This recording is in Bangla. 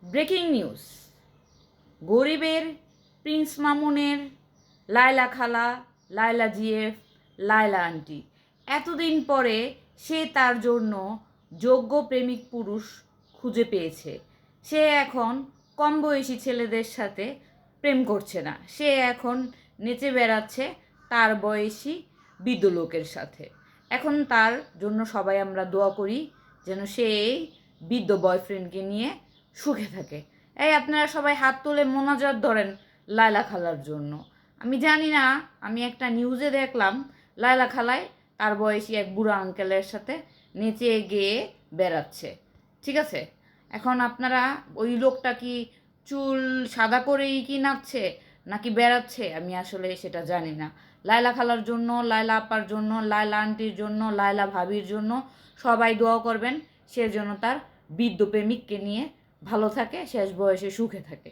ব্রেকিং নিউজ, গরিবের প্রিন্স মামুনের লায়লা খালা, লায়লা জিএফ, লায়লা আন্টি এতদিন পরে সে তার জন্য যোগ্য প্রেমিক পুরুষ খুঁজে পেয়েছে। সে এখন কম বয়সী ছেলেদের সাথে প্রেম করছে না, সে এখন নেচে বেড়াচ্ছে তার বয়সী বৃদ্ধ লোকের সাথে। এখন তার জন্য সবাই আমরা দোয়া করি যেন সে এই বৃদ্ধ বয়ফ্রেন্ডকে নিয়ে সুখে থাকে। এই আপনারা সবাই হাত তুলে মোনাজাত ধরেন লায়লা খালার জন্য। আমি জানি না, আমি একটা নিউজে দেখলাম লায়লা খালায় তার বয়সী এক বুড়া আঙ্কেলের সাথে নেচে গেয়ে বেড়াচ্ছে। ঠিক আছে, এখন আপনারা ওই লোকটা কি চুল সাদা করেই কি নাচছে নাকি বেড়াচ্ছে আমি আসলে সেটা জানি না। লায়লা খালার জন্য, লায়লা আপার জন্য, লায়লা আন্টির জন্য, লায়লা ভাবির জন্য সবাই দোয়া করবেন, সে যেন তার বৃদ্ধ প্রেমিককে নিয়ে ভালো থাকে, শেষ বয়সে সুখে থাকে।